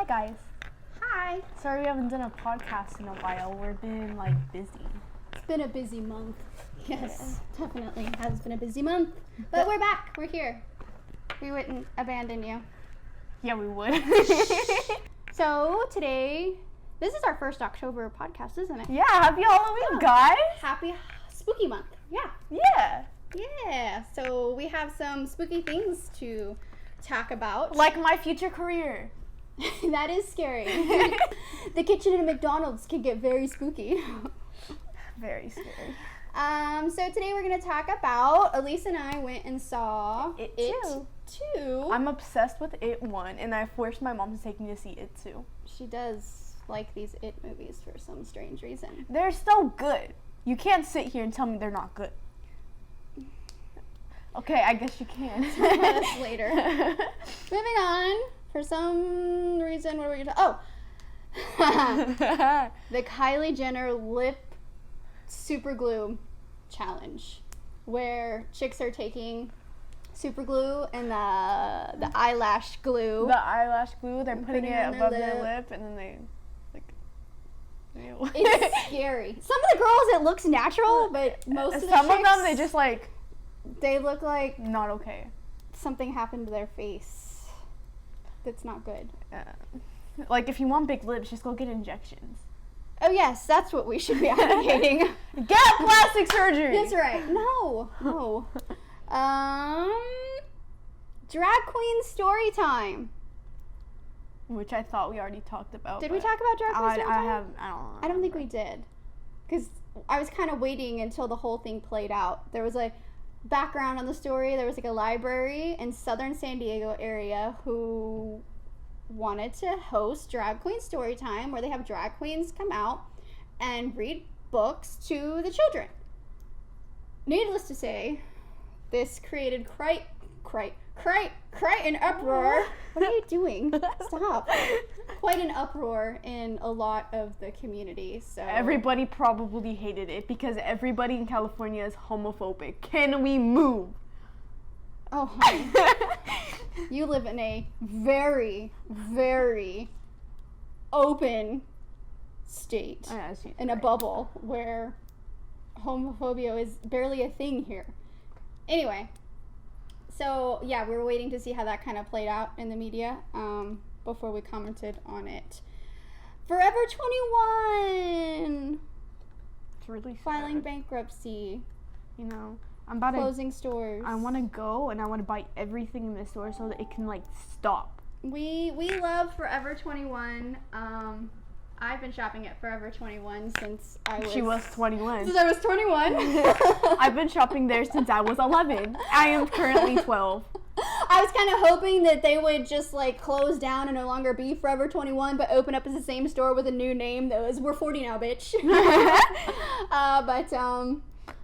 guys. Hi. Sorry we haven't done a podcast in a while. We've been busy. It's been a busy month. Yes, definitely has been a busy month. But we're back. We're here. We wouldn't abandon you. Yeah, we would. So today, this is our first October podcast, isn't it? Yeah, happy Halloween, guys. Happy spooky month. Yeah. Yeah. Yeah. So we have some spooky things to talk about. Like my future career. That is scary. The kitchen at a McDonald's can get very spooky. Very scary. So today we're going to talk about, Elise and I went and saw It 2. I'm obsessed with It 1, and I forced my mom to take me to see It 2. She does like these It movies for some strange reason. They're so good. You can't sit here and tell me they're not good. Okay, I guess you can. That's later. Moving on. For some reason, what were we going to... Oh! The Kylie Jenner lip super glue challenge, where chicks are taking super glue and the eyelash glue. The eyelash glue, they're putting it on above their their lip, and then they, ew. It's scary. Some of the girls, it looks natural, but most of the chicks, Some of them, they just they look like not okay. something happened to their face that's not good. If you want big lips, just go get injections. Oh yes, that's what we should be advocating. Get plastic surgery. That's right. No. Drag queen story time. Which I thought we already talked about. Did we talk about drag queen story time? I don't know. I don't think we did. Because I was kind of waiting until the whole thing played out. There was background on the story. There was a library in southern San Diego area who wanted to host drag queen story time, where they have drag queens come out and read books to the children. Needless to say, this created quite an uproar. What are you doing? Stop. Quite an uproar in a lot of the community. So everybody probably hated it because everybody in California is homophobic. Can we move? Oh, honey. You live in a very, very open state. In a bubble where homophobia is barely a thing here. Anyway, so yeah, we were waiting to see how that kind of played out in the media before we commented on it. Forever 21! It's really sad. Filing bankruptcy. I'm about closing stores. I want to go and I want to buy everything in the store so that it can stop. We love Forever 21. I've been shopping at Forever 21 since She was 21. Since I was 21. I've been shopping there since I was 11. I am currently 12. I was kind of hoping that they would just close down and no longer be Forever 21, but open up as the same store with a new name that was, we're 40 now, bitch.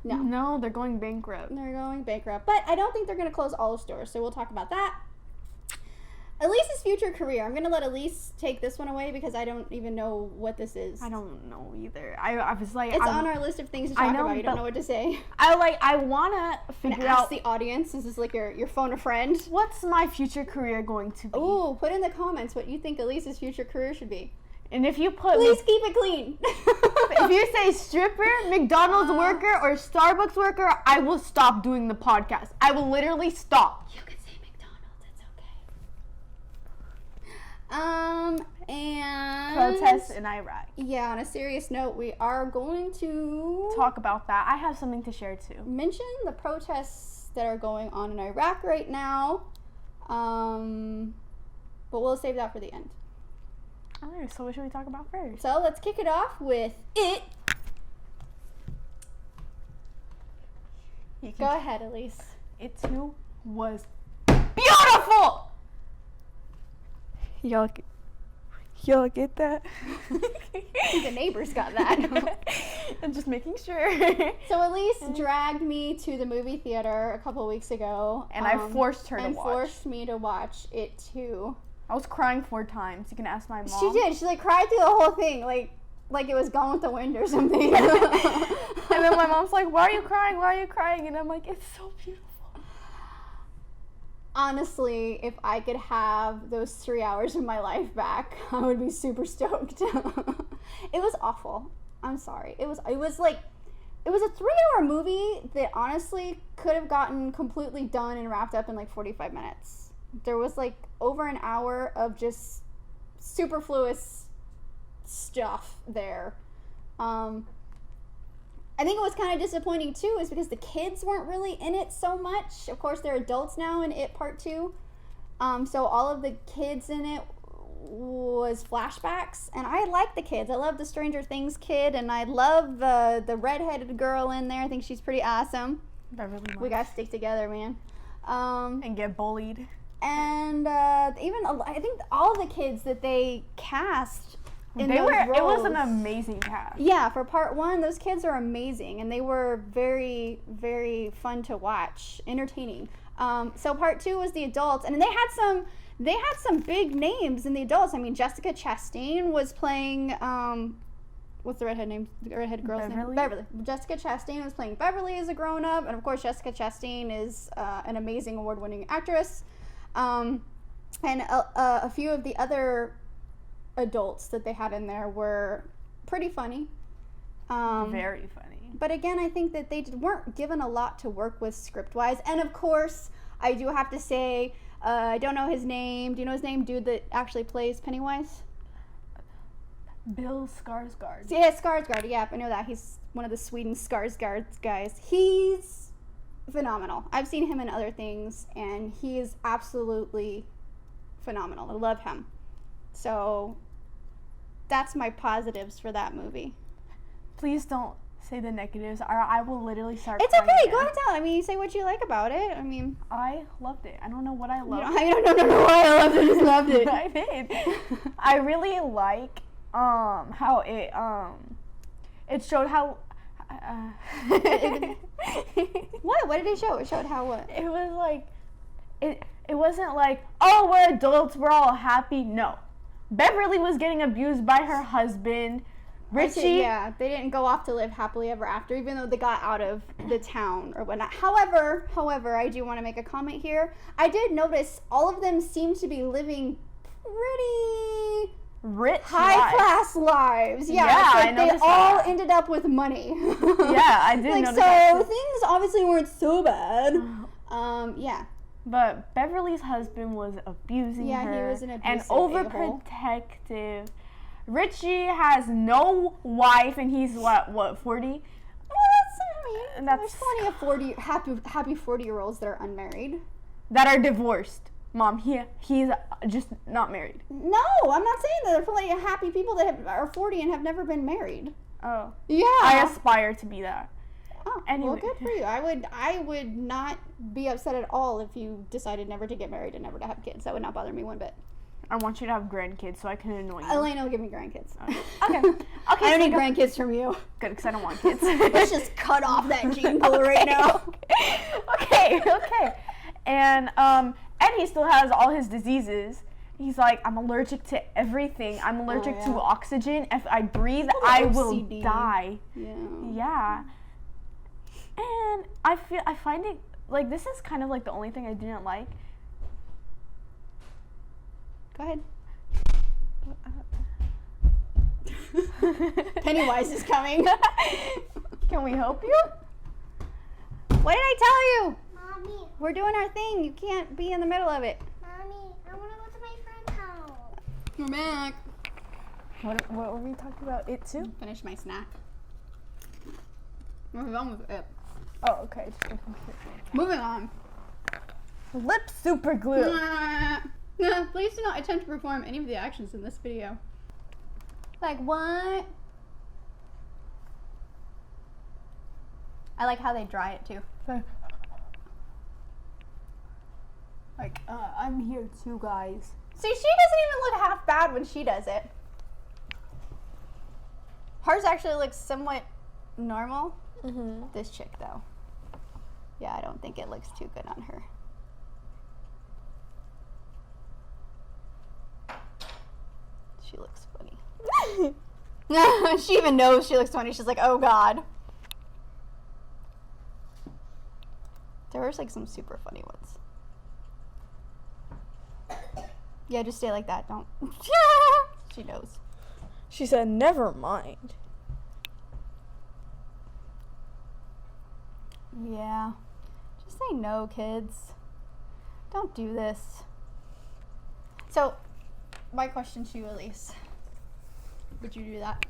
No. No, they're going bankrupt. They're going bankrupt. But I don't think they're going to close all the stores, so we'll talk about that. Elise's future career. I'm going to let Elise take this one away because I don't even know what this is. I don't know either. I was like... It's on our list of things to talk about. You don't know what to say. I want to figure out... ask the audience. This is your phone a friend. What's my future career going to be? Oh, put in the comments what you think Elise's future career should be. And if you put... Please keep it clean. If you say stripper, McDonald's worker, or Starbucks worker, I will stop doing the podcast. I will literally stop. You can say McDonald's. It's okay. And... protests in Iraq. Yeah, on a serious note, we are going to... talk about that. I have something to share, too. Mention the protests that are going on in Iraq right now. But we'll save that for the end. Alright, so what should we talk about first? So let's kick it off with It. Go ahead, Elise. It too was beautiful! Y'all get that? The neighbors got that. I'm just making sure. So Elise dragged me to the movie theater a couple weeks ago. And I forced her to watch. And forced me to watch It too. I was crying 4 times. You can ask my mom. She did. She cried through the whole thing, like it was Gone with the Wind or something. And then my mom's like, "Why are you crying? Why are you crying?" And I'm like, "It's so beautiful." honestly, if I could have those 3 hours of my life back, I would be super stoked. It was awful. I'm sorry. It was a 3-hour movie that honestly could have gotten completely done and wrapped up in like 45 minutes. There was like over an hour of just superfluous stuff there. I think it was kind of disappointing too is because the kids weren't really in it so much. Of course, they're adults now in It Part 2. So all of the kids in it was flashbacks, and I like the kids. I love the Stranger Things kid, and I love the redheaded girl in there. I think she's pretty awesome. We gotta stick together, man. And get bullied. And even I think all the kids that they cast in those roles, it was an amazing cast. Yeah, for Part 1, those kids are amazing, and they were very, very fun to watch, entertaining. So Part 2 was the adults, and they had some big names in the adults. I mean, Jessica Chastain was playing what's the redhead girl's name? Beverly. Jessica Chastain was playing Beverly as a grown-up, and of course Jessica Chastain is an amazing award-winning actress. And a few of the other adults that they had in there were pretty funny. Very funny. But again, I think that they weren't given a lot to work with script-wise. And of course, I do have to say, I don't know his name. Do you know his name? Dude that actually plays Pennywise? Bill Skarsgård. Yeah, Skarsgård. Yeah, I know that. He's one of the Sweden Skarsgård guys. He's phenomenal. I've seen him in other things, and he is absolutely phenomenal. I love him. So that's my positives for that movie. Please don't say the negatives, or I will literally start. It's okay. Go ahead and tell. I mean, say what you like about it. I mean, I loved it. I don't know what I loved. I don't know why I loved it. Just loved it. I did. I really like how it showed how. What? What did it show? It showed how what? It was like it wasn't like, oh, we're adults, we're all happy. No. Beverly was getting abused by her husband. Richie. Yeah, they didn't go off to live happily ever after, even though they got out of the town or whatnot. However, I do want to make a comment here. I did notice all of them seem to be living pretty rich high-class lives. Yeah, I they all ended up with money. Yeah, I did notice so that too. Things obviously weren't so bad. Yeah. But Beverly's husband was abusing her. Yeah, he was an abusive and overprotective. Richie has no wife, and he's what 40? Well, there's plenty of happy 40-year-olds that are unmarried. That are divorced. Mom, he's just not married. No, I'm not saying that. There are plenty of happy people that are 40 and have never been married. Oh. Yeah. I aspire to be that. Oh, anyway. Well, good for you. I would not be upset at all if you decided never to get married and never to have kids. That would not bother me one bit. I want you to have grandkids so I can annoy you. Elaina will give me grandkids. Okay. I don't need grandkids from you. Good, because I don't want kids. Let's just cut off that gene pool right now. Okay. And he still has all his diseases. He's like, I'm allergic to everything. I'm allergic to oxygen. If I breathe, I will die. Yeah. And I find it, like, this is kind of like the only thing I didn't like. Go ahead. Pennywise is coming. Can we help you? What did I tell you? Mommy. We're doing our thing. You can't be in the middle of it. Mommy, I want to go to my friend's house. We're back. What were we talking about? It too? Finish my snack. Moving on with it. Oh, okay. Moving on. Lip super glue. Please do not attempt to perform any of the actions in this video. Like what? I like how they dry it too. Like, I'm here too, guys. See, she doesn't even look half bad when she does it. Hers actually looks somewhat normal. Mm-hmm. This chick, though. Yeah, I don't think it looks too good on her. She looks funny. She even knows she looks funny. She's like, oh god. There was like some super funny ones. Yeah, just stay like that. Don't. She knows. She said, never mind. Yeah. Just say no, kids. Don't do this. So, my question to you, Elise. Would you do that?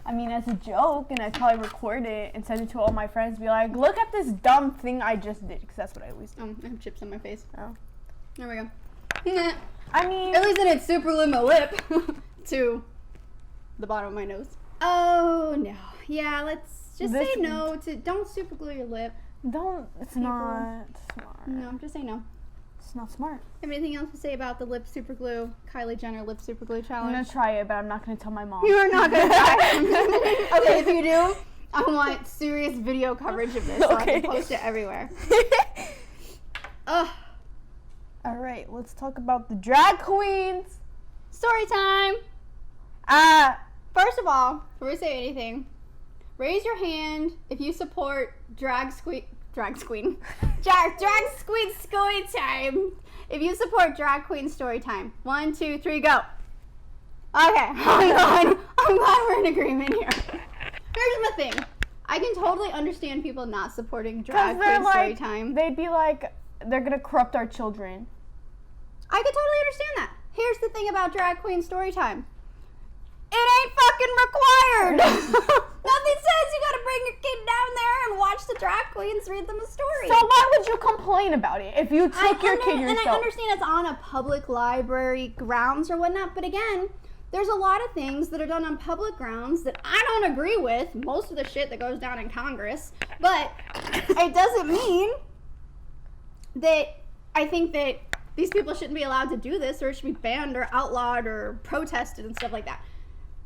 I mean, as a joke, and I'd probably record it and send it to all my friends, be like, look at this dumb thing I just did, because that's what I always do. I have chips on my face. Oh. There we go. I mean... At least I didn't super glue my lip to the bottom of my nose. Oh, no. Yeah, let's just say no to... Don't super glue your lip. Don't... It's People. not smart. No, just say no. It's not smart. Anything else to say about the lip super glue, Kylie Jenner lip super glue challenge? I'm going to try it, but I'm not going to tell my mom. You are not going to try it. Okay, if you do, I want serious video coverage of this so I can post it everywhere. Ugh. All right, let's talk about the drag queens. Story time. First of all, before we say anything, raise your hand if you support drag queen story time. If you support drag queen story time. 1, 2, 3, go. Okay, I'm glad we're in agreement here. Here's my thing. I can totally understand people not supporting drag queen story time. They'd be like, they're gonna corrupt our children. I could totally understand that. Here's the thing about drag queen story time. It ain't fucking required. Nothing says you gotta bring your kid down there and watch the drag queens read them a story. So why would you complain about it if you took your kid yourself? And I understand it's on a public library grounds or whatnot, but again, there's a lot of things that are done on public grounds that I don't agree with. Most of the shit that goes down in Congress, but it doesn't mean that I think that these people shouldn't be allowed to do this, or it should be banned or outlawed or protested and stuff like that.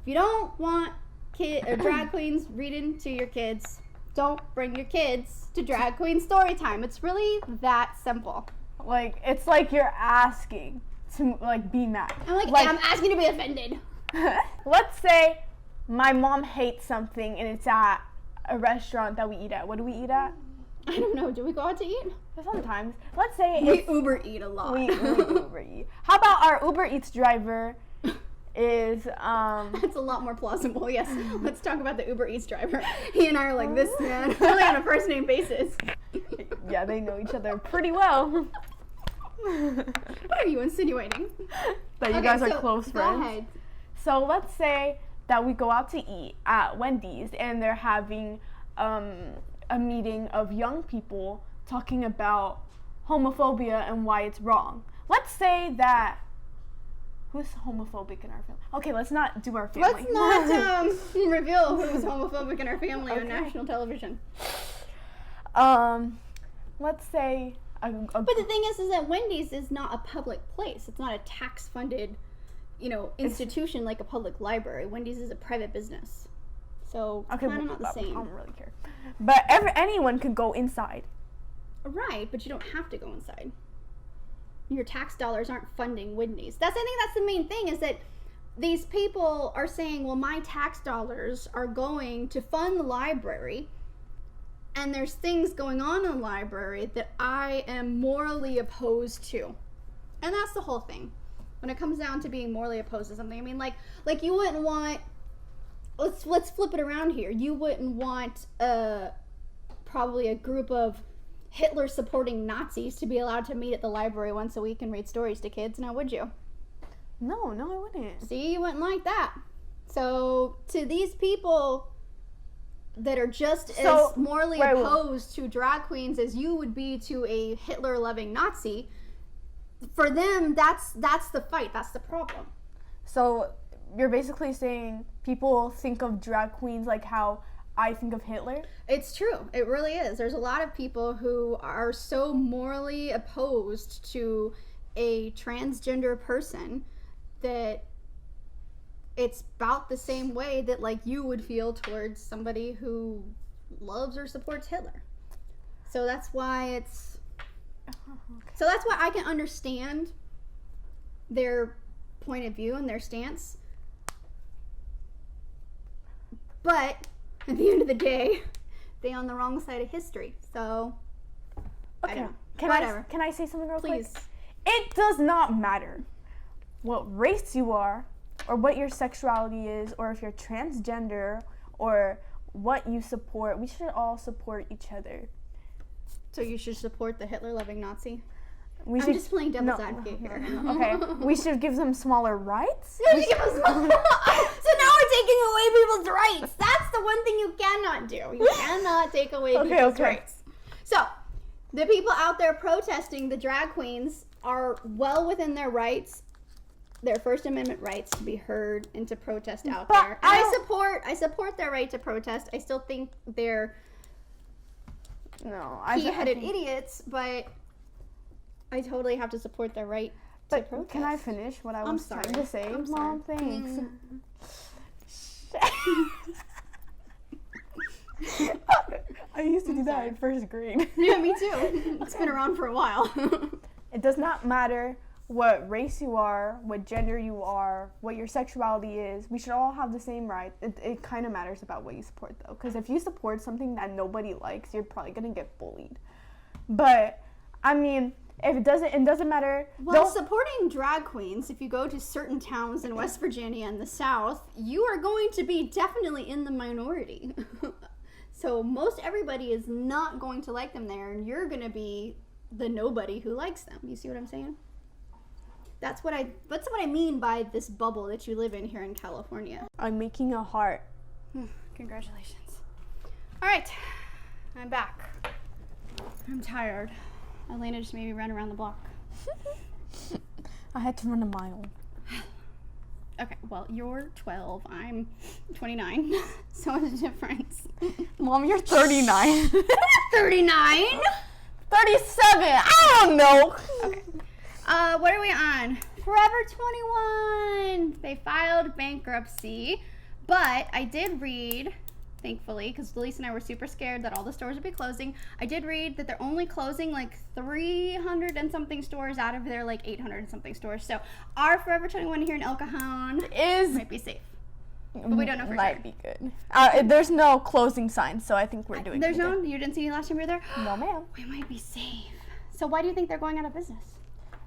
If you don't want drag queens reading to your kids, don't bring your kids to drag queen story time. It's really that simple. Like, it's like you're asking to, like, be mad. I'm asking to be offended. Let's say my mom hates something and it's at a restaurant that we eat at. What do we eat at? I don't know. Do we go out to eat? Sometimes. Let's say we Uber eat a lot. We Uber eat. How about our Uber Eats driver is That's a lot more plausible. Yes. Let's talk about the Uber Eats driver. He and I are like this, man. Only on a first name basis. Yeah, they know each other pretty well. What are you insinuating? That you guys are close friends. Go ahead. So let's say that we go out to eat at Wendy's and they're having a meeting of young people talking about homophobia and why it's wrong. Let's say that who's homophobic in our family? Okay, let's not do our family. Let's not reveal who's homophobic in our family on national television. Let's say but the thing is that Wendy's is not a public place. It's not a tax-funded, institution like a public library. Wendy's is a private business. So, kind of not the same. I don't really care. But anyone could go inside. Right, but you don't have to go inside. Your tax dollars aren't funding Wendy's. I think that's the main thing, is that these people are saying, well, my tax dollars are going to fund the library, and there's things going on in the library that I am morally opposed to. And that's the whole thing. When it comes down to being morally opposed to something, I mean, like you wouldn't want, let's flip it around here. You wouldn't want probably a group of Hitler-supporting Nazis to be allowed to meet at the library once a week and read stories to kids, now would you? No, I wouldn't. See, you wouldn't like that. So, to these people that are just as morally opposed to drag queens as you would be to a Hitler-loving Nazi, for them, that's the fight. That's the problem. So, you're basically saying people think of drag queens like how I think of Hitler? It's true. It really is. There's a lot of people who are so morally opposed to a transgender person that it's about the same way that, like, you would feel towards somebody who loves or supports Hitler. So that's why it's... So that's why I can understand their point of view and their stance. But at the end of the day, they're on the wrong side of history. So, okay. I don't know. Can I say something real quick? Please. It does not matter what race you are, or what your sexuality is, or if you're transgender, or what you support. We should all support each other. So you should support the Hitler-loving Nazi? I'm just playing devil's advocate here. Okay, we should give them smaller rights. So now we're taking away people's rights. That's the one thing you cannot do. You cannot take away people's rights. So, the people out there protesting, the drag queens, are well within their rights, their First Amendment rights to be heard and to protest out there. And I support their right to protest. I still think they're pea-headed idiots, but I totally have to support their right to protest. Can I finish what I was trying to say? Mom, thanks. I used to do that in first grade. Yeah, me too. It's been around for a while. It does not matter what race you are, what gender you are, what your sexuality is. We should all have the same rights. It kind of matters about what you support, though, because if you support something that nobody likes, you're probably gonna get bullied. But I mean, if it doesn't matter. Well, supporting drag queens, if you go to certain towns in West Virginia and the South, you are going to be definitely in the minority. So most everybody is not going to like them there, and you're gonna be the nobody who likes them. You see what I'm saying? That's what I mean by this bubble that you live in here in California. I'm making a heart. Congratulations. All right, I'm back. I'm tired. Elaina just made me run around the block. I had to run a mile. Okay, well, you're 12. I'm 29. So what's the difference? Mom, you're 39. 39? 37. I don't know. Okay. What are we on? Forever 21. They filed bankruptcy, but I did read, thankfully, because Lisa and I were super scared that all the stores would be closing. I did read that they're only closing like 300 and something stores out of their like 800 and something stores. So our Forever 21 here in El Cajon might be safe. But we don't know for might sure. Be good. There's no closing signs, so I think we're doing There's good. no? You didn't see any last time you were there? No, ma'am. We might be safe. So why do you think they're going out of business?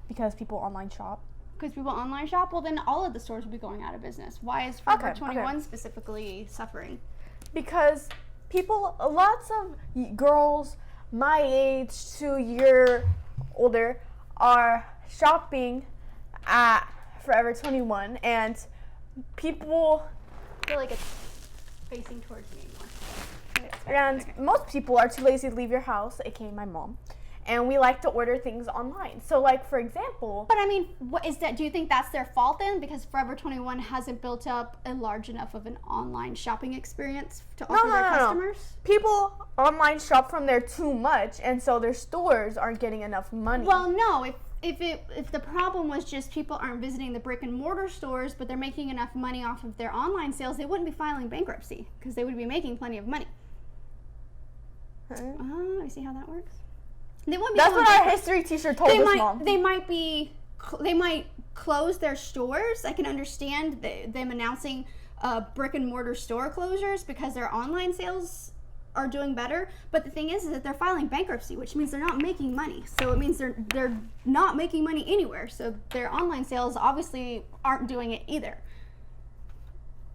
Because people online shop. Because people online shop? Well, then all of the stores will be going out of business. Why is Forever 21 specifically suffering? Because lots of girls my age to a year older are shopping at Forever 21, and people... I feel like it's facing towards me more. And most people are too lazy to leave your house, aka my mom. And we like to order things online. So, like, for example... But, I mean, what is that? Do you think that's their fault, then? Because Forever 21 hasn't built up a large enough of an online shopping experience to offer their customers? People online shop from there too much, and so their stores aren't getting enough money. Well, no. If the problem was just people aren't visiting the brick and mortar stores, but they're making enough money off of their online sales, they wouldn't be filing bankruptcy, because they would be making plenty of money. I see how that works. That's what our history teacher told us, Mom. They might close their stores. I can understand them announcing brick and mortar store closures because their online sales are doing better. But the thing is that they're filing bankruptcy, which means they're not making money. So it means they're not making money anywhere. So their online sales obviously aren't doing it either.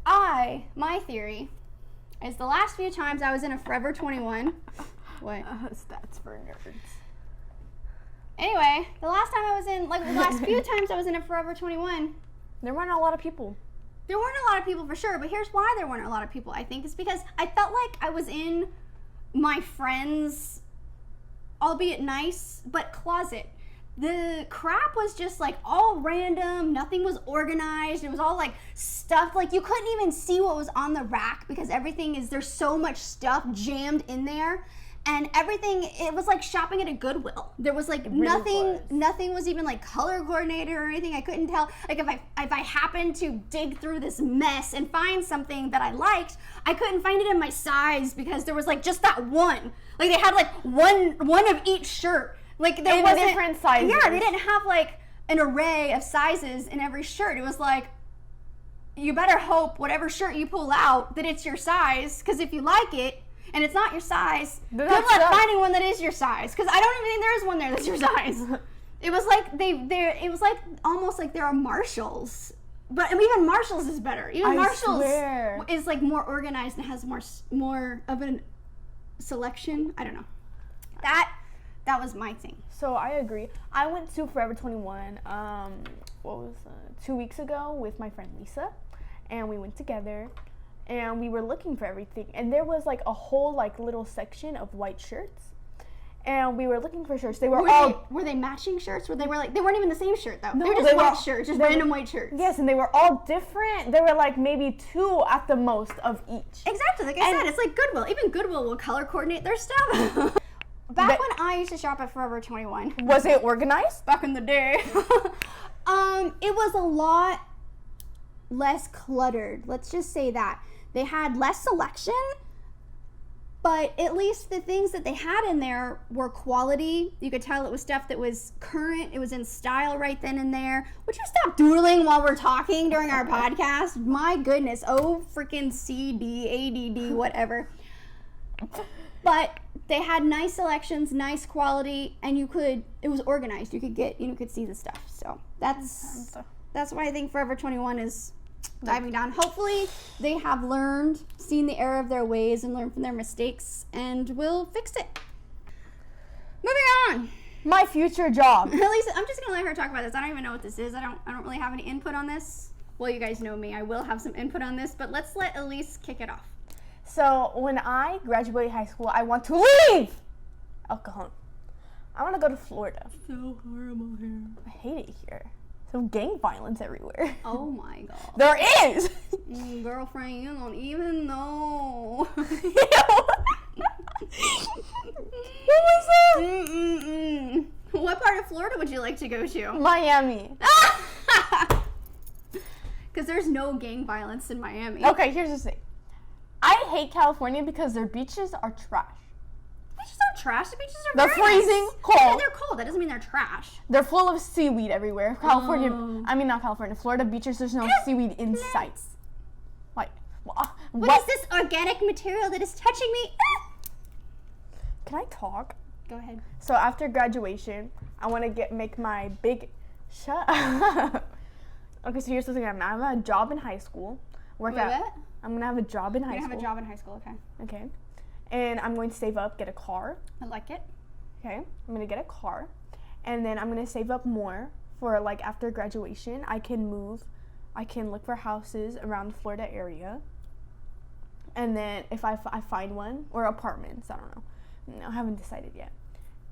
My theory is the last few times I was in a Forever 21. What? Stats for nerds. Anyway, the last few times I was in a Forever 21, there weren't a lot of people. There weren't a lot of people for sure, but here's why there weren't a lot of people, I think. It's because I felt like I was in my friend's, albeit nice, but closet. The crap was just like all random, nothing was organized, it was all like stuffed, like you couldn't even see what was on the rack because there's so much stuff jammed in there. And everything, it was like shopping at a Goodwill. There was like nothing was even like color coordinated or anything. I couldn't tell. Like if I happened to dig through this mess and find something that I liked, I couldn't find it in my size because there was like just that one. Like they had like one of each shirt. Like there wasn't different sizes. Yeah, they didn't have like an array of sizes in every shirt. It was like, you better hope whatever shirt you pull out that it's your size, because if you like it, and it's not your size, good luck finding one that is your size. Because I don't even think there is one there that's your size. It was like it was like almost like there are marshals. But I mean, even Marshalls is better. Even Marshalls is like more organized and has more of a selection. I don't know. That was my thing. So I agree. I went to Forever 21 2 weeks ago with my friend Lisa, and we went together and we were looking for everything, and there was like a whole like little section of white shirts, and we were looking for shirts. Were they matching shirts? They weren't even the same shirt though. No, they were just white shirts, just random white shirts. Yes, and they were all different. There were like maybe 2 at the most of each. Exactly, like I said, it's like Goodwill. Even Goodwill will color coordinate their stuff. Back when I used to shop at Forever 21. Was it organized? Back in the day. It was a lot less cluttered. Let's just say that. They had less selection, but at least the things that they had in there were quality. You could tell it was stuff that was current. It was in style right then and there. Would you stop doodling while we're talking during our podcast? My goodness. Oh, freaking CD, ADD, whatever. But they had nice selections, nice quality, and it was organized. You could see the stuff. So that's why I think Forever 21 is diving down. Hopefully they have seen the error of their ways and learned from their mistakes, and will fix it. Moving on. My future job. At least I'm just gonna let her talk about this. I don't even know what this is. I don't really have any input on this. Well, you guys know me. I will have some input on this, but let's let Elise kick it off. So when I graduate high school, I want to leave El Cajon. I want to go to Florida. So horrible here. I hate it here. So gang violence everywhere. Oh my god. There is. Girlfriend, you don't even know. What was that? What part of Florida would you like to go to? Miami. Because there's no gang violence in Miami. Okay, here's the thing. I hate California because their beaches are trash. Beaches aren't trash. The beaches are They're freezing cold. Yeah, they're cold. That doesn't mean they're trash. They're full of seaweed everywhere. Not California. Florida beaches, there's no seaweed in sight. Like, what is this organic material that is touching me? Can I talk? Go ahead. So after graduation, I want to make my big... Shut up. Okay, so here's the thing. I'm going to have a job in high school. What? I'm going to have a job in high school. You're going to have a job in high school, okay. Okay. And I'm going to save up, get a car. I like it. Okay. I'm going to get a car. And then I'm going to save up more for, like, after graduation. I can move. I can look for houses around the Florida area. And then if I find one, or apartments, I don't know. No, I haven't decided yet.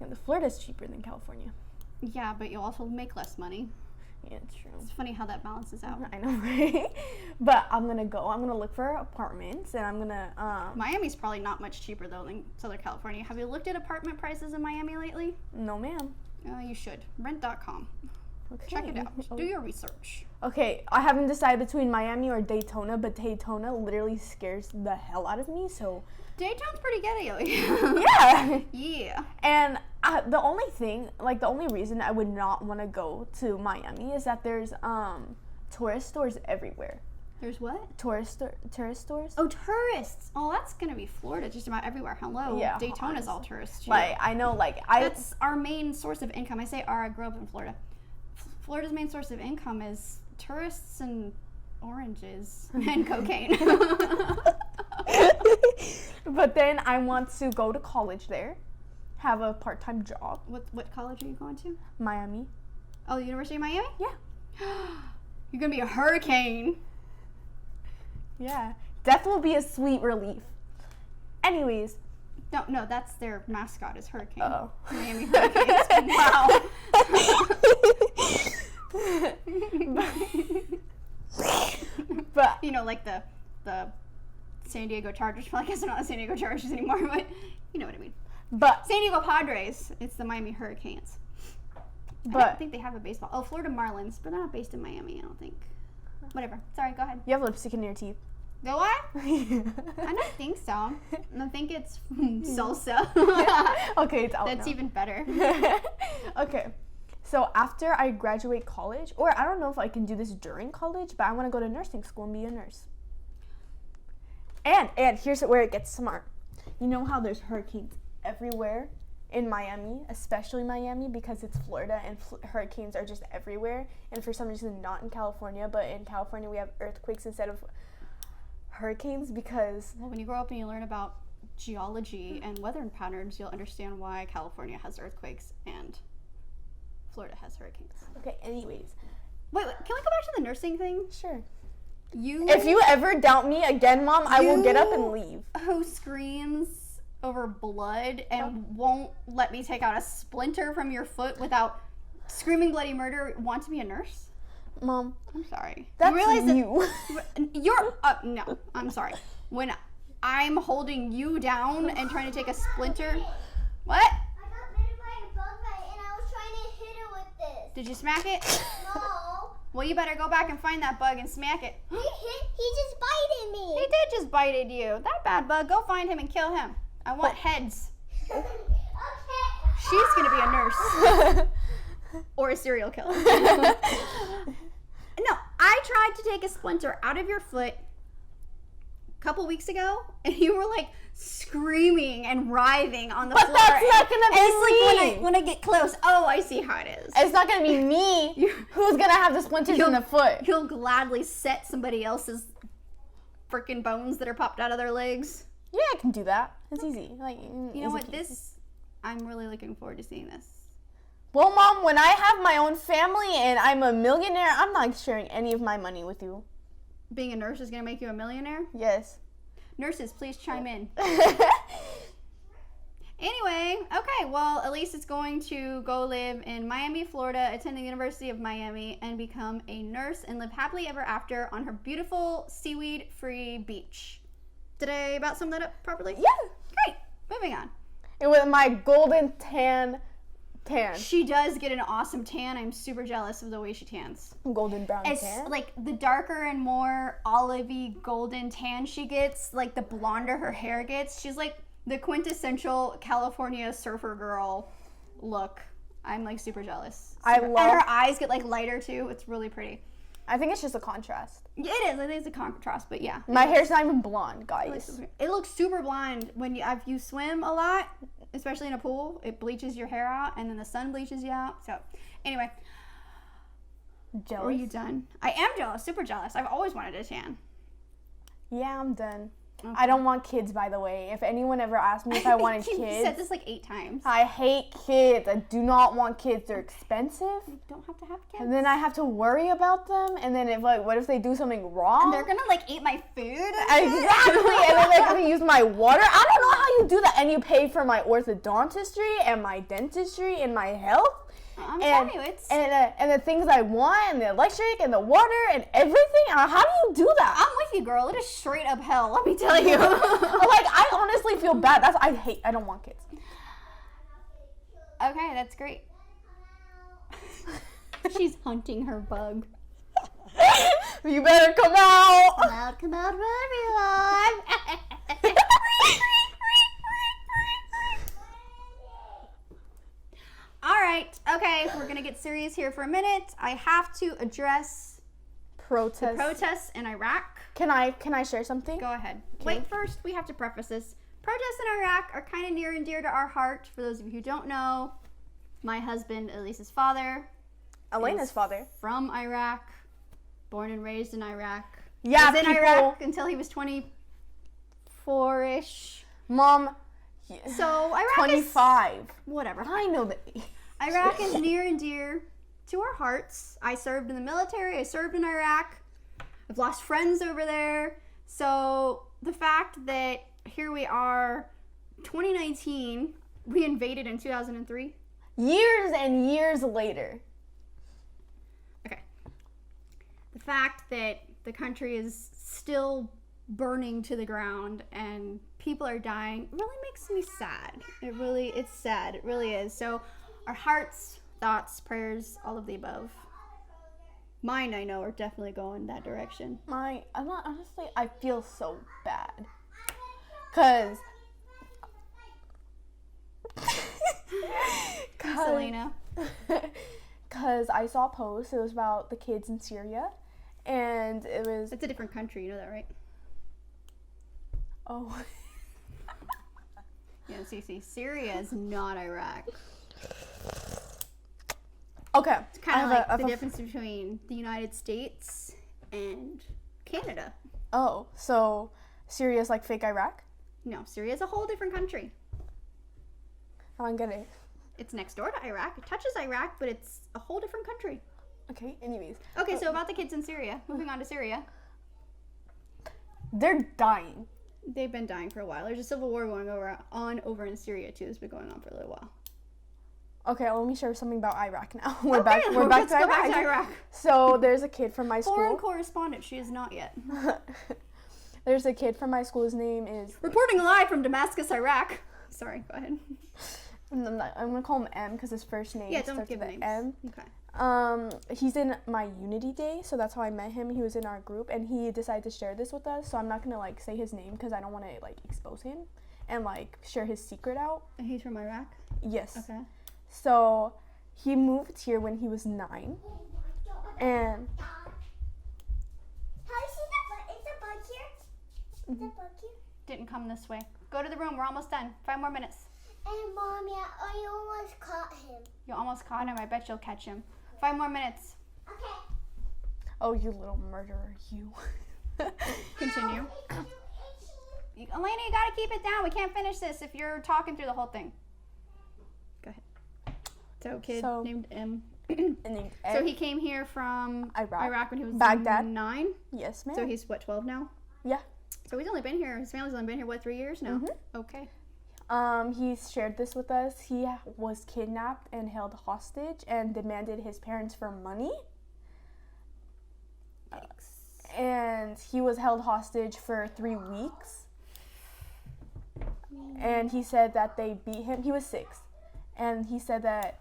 The Florida's cheaper than California. Yeah, but you'll also make less money. Yeah, it's true. It's funny how that balances out. I know, right? But I'm going to look for apartments, and I'm going to... Miami's probably not much cheaper, though, than Southern California. Have you looked at apartment prices in Miami lately? No, ma'am. You should. Rent.com. Okay. Check it out. Do your research. Okay, I haven't decided between Miami or Daytona, but Daytona literally scares the hell out of me, so... Daytona's pretty ghetto. Yeah. Yeah. And the only reason I would not want to go to Miami is that there's tourist stores everywhere. There's what? Tourist stores. Oh, tourists. Oh, that's gonna be Florida, just about everywhere. Hello. Yeah. Daytona's all tourists. Too. Like I know, that's our main source of income. I say I grew up in Florida. Florida's main source of income is tourists and oranges and cocaine. But then I want to go to college there, have a part-time job. What college are you going to? Miami. Oh, the University of Miami? Yeah. You're going to be a hurricane. Yeah. Death will be a sweet relief. Anyways. No, that's their mascot is Hurricane. Oh. Miami Hurricanes. Wow. But you know, like the San Diego Chargers. Well, I guess they're not the San Diego Chargers anymore, but you know what I mean. But San Diego Padres, it's the Miami Hurricanes. But I don't think they have a baseball. Oh, Florida Marlins, but they're not based in Miami, I don't think. Whatever. Sorry, go ahead. You have lipstick in your teeth. Do I? I don't think so. I think it's salsa. Okay, it's out That's now. even better. Okay. So after I graduate college, or I don't know if I can do this during college, but I want to go to nursing school and be a nurse. And here's where it gets smart. You know how there's hurricanes everywhere in Miami, especially Miami, because it's Florida and hurricanes are just everywhere. And for some reason, not in California, but in California we have earthquakes instead of hurricanes because... Well, when you grow up and you learn about geology and weather patterns, you'll understand why California has earthquakes and Florida has hurricanes. Okay, anyways. Wait, can we go back to the nursing thing? Sure. You... If you ever doubt me again, Mom, I will get up and leave. Who screams over blood and won't let me take out a splinter from your foot without screaming bloody murder want to be a nurse? Mom, I'm sorry. That's you realize you. You're no, I'm sorry. When I'm holding you down and trying to take a splinter. What? I got bitten by a bug bite and I was trying to hit it with this. Did you smack it? No. Well, you better go back and find that bug and smack it. He just bited me. He did just bited you. That bad bug. Go find him and kill him. I want heads. Okay. She's gonna be a nurse. Or a serial killer. No, I tried to take a splinter out of your foot a couple weeks ago, and you were like screaming and writhing on the floor. But that's not gonna be it's me. like when I get close, oh, I see how it is. It's not gonna be me who's gonna have the splinters in the foot. You'll gladly set somebody else's freaking bones that are popped out of their legs. Yeah, I can do that. It's easy. Like, You know what? I'm really looking forward to seeing this. Well, Mom, when I have my own family and I'm a millionaire, I'm not sharing any of my money with you. Being a nurse is going to make you a millionaire? Yes. Nurses, please chime in. Anyway, okay, well, Elise is going to go live in Miami, Florida, attend the University of Miami, and become a nurse and live happily ever after on her beautiful seaweed-free beach. Did I about sum that up properly? Yeah. Great. Moving on. And with my golden tan. She does get an awesome tan. I'm super jealous of the way she tans. Golden brown It's tan. like the darker and more olivey golden tan she gets, like the blonder her hair gets. She's like the quintessential California surfer girl look. I'm like super jealous. And her eyes get like lighter too. It's really pretty. I think it's just a contrast. Yeah, it is. I think it's a contrast, but yeah. My hair's not even blonde, guys. It looks super blonde when if you swim a lot, especially in a pool. It bleaches your hair out, and then the sun bleaches you out. So, anyway. Jealous? Are you done? I am jealous. Super jealous. I've always wanted a tan. Yeah, I'm done. Okay. I don't want kids, by the way. If anyone ever asked me if I wanted You kids. said this like 8 times. I hate kids. I do not want kids. They're expensive. You don't have to have kids. And then I have to worry about them. And then if what if they do something wrong? And they're gonna like eat my food. Exactly. And then they're gonna use my water. I don't know how you do that. And you pay for my orthodontistry and my dentistry and my health. I'm telling you, it's. And the things I want and the electric and the water and everything. How do you do that? I'm with you, girl. It is straight up hell. Let me tell you. Like, I honestly feel bad. I don't want kids. Okay, that's great. She's hunting her bug. You better come out. Come out for everyone. All right. Okay, we're gonna get serious here for a minute. I have to address protests in Iraq. Can I share something? Go ahead. Okay. Wait, first we have to preface this. Protests in Iraq are kind of near and dear to our heart. For those of you who don't know, my husband, Elise's father, Elena's father, from Iraq, born and raised in Iraq. Yeah, was in Iraq until he was 24-ish. Mom. So Iraq 25. is whatever. I know that. Iraq is near and dear to our hearts. I served in the military. I served in Iraq. I've lost friends over there. So the fact that here we are, 2019, we invaded in 2003. Years and years later. Okay. The fact that the country is still burning to the ground and people are dying really makes me sad. It's sad. It really is. So our hearts, thoughts, prayers, all of the above. Mine, I know, are definitely going that direction. Honestly, I feel so bad. Cause Elaina. Cause I saw a post, it was about the kids in Syria, and it was... It's a different country, you know that, right? Oh. Yeah, Cece, Syria is not Iraq. Okay. It's kind of like the difference between the United States and Canada. Oh, so Syria is like fake Iraq? No, Syria is a whole different country. I don't get it. It's next door to Iraq. It touches Iraq, but it's a whole different country. Okay, anyways. Okay, so about the kids in Syria. Moving on to Syria. They're dying. They've been dying for a while. There's a civil war going on over in Syria, too. It's been going on for a little while. Okay, let me share something about Iraq now. We're back to Iraq. Go back to Iraq. So there's a kid from my school. Foreign correspondent. She is not yet. There's a kid from my school. His name is... Reporting live from Damascus, Iraq. Sorry, go ahead. I'm going to call him M because his first name starts with an M. Okay. He's in my Unity Day, so that's how I met him. He was in our group, and he decided to share this with us, so I'm not going to, like, say his name because I don't want to, like, expose him and, like, share his secret out. And he's from Iraq? Yes. Okay. So he moved here when he was 9, and... How do you see the bug? Is the bug here? Is the bug here? Didn't come this way. Go to the room. We're almost done. 5 more minutes. And Mommy, I almost caught him. You almost caught him. I bet you'll catch him. 5 more minutes. Okay. Oh, you little murderer, you. Continue. Elaina, you gotta keep it down. We can't finish this if you're talking through the whole thing. Go ahead. So, kid named M. So he came here from Iraq when he was Baghdad. 9? Yes, ma'am. So he's, what, 12 now? Yeah. So he's only been here, his family's only been here, what, 3 years now? Mm-hmm. Okay. He shared this with us. He was kidnapped and held hostage and demanded his parents for money. And he was held hostage for 3 weeks. And he said that they beat him. He was 6. And he said that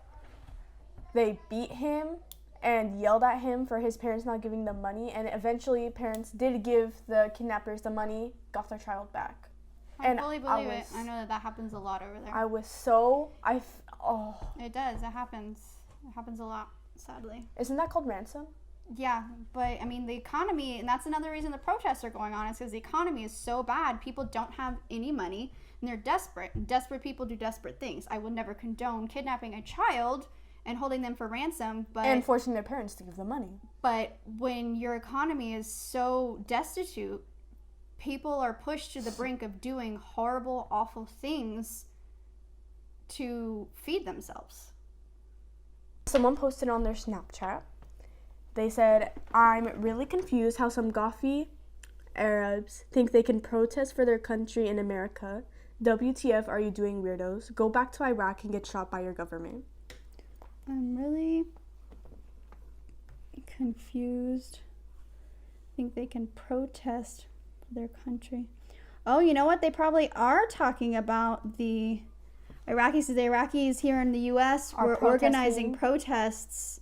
they beat him and yelled at him for his parents not giving them money. And eventually parents did give the kidnappers the money, got their child back. I fully believe it. I know that happens a lot over there. I was so, It does. It happens. It happens a lot, sadly. Isn't that called ransom? Yeah, but I mean the economy, and that's another reason the protests are going on, is because the economy is so bad. People don't have any money, and they're desperate. And desperate people do desperate things. I will never condone kidnapping a child and holding them for ransom, and forcing their parents to give them money. But when your economy is so destitute, people are pushed to the brink of doing horrible, awful things to feed themselves. Someone posted on their Snapchat. They said, "I'm really confused how some gawky Arabs think they can protest for their country in America. WTF are you doing, weirdos? Go back to Iraq and get shot by your government." I'm really confused. Think they can protest their country. Oh, you know what? They probably are talking about the Iraqis. The Iraqis here in the U.S. were organizing protests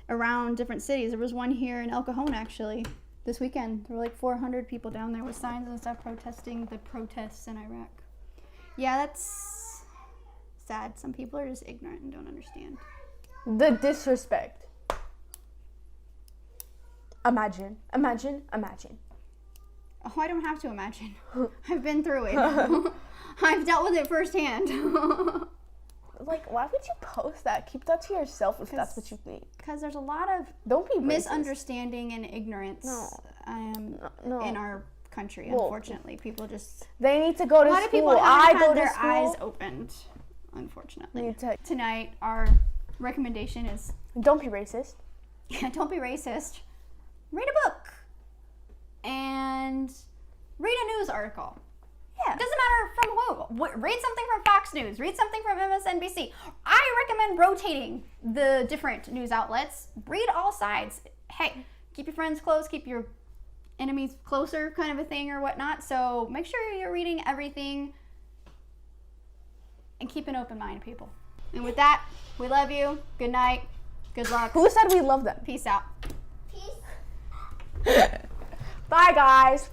around different cities. There was one here in El Cajon, actually, this weekend. There were like 400 people down there with signs and stuff protesting the protests in Iraq. Yeah, that's sad. Some people are just ignorant and don't understand. The disrespect. Imagine. Oh, I don't have to imagine. I've been through it. I've dealt with it firsthand. Like, why would you post that? Keep that to yourself if that's what you think. Because there's a lot of misunderstanding and ignorance in our country, unfortunately. People just... They need to go to school. A lot of people haven't had their eyes opened, unfortunately. Tonight, our recommendation is... Don't be racist. Don't be racist. Read a book. And read a news article. Yeah. It doesn't matter from who. Read something from Fox News. Read something from MSNBC. I recommend rotating the different news outlets. Read all sides. Hey, keep your friends close, keep your enemies closer, kind of a thing or whatnot. So make sure you're reading everything and keep an open mind, people. And with that, we love you. Good night. Good luck. Who said we love them? Peace out. Peace. Bye, guys.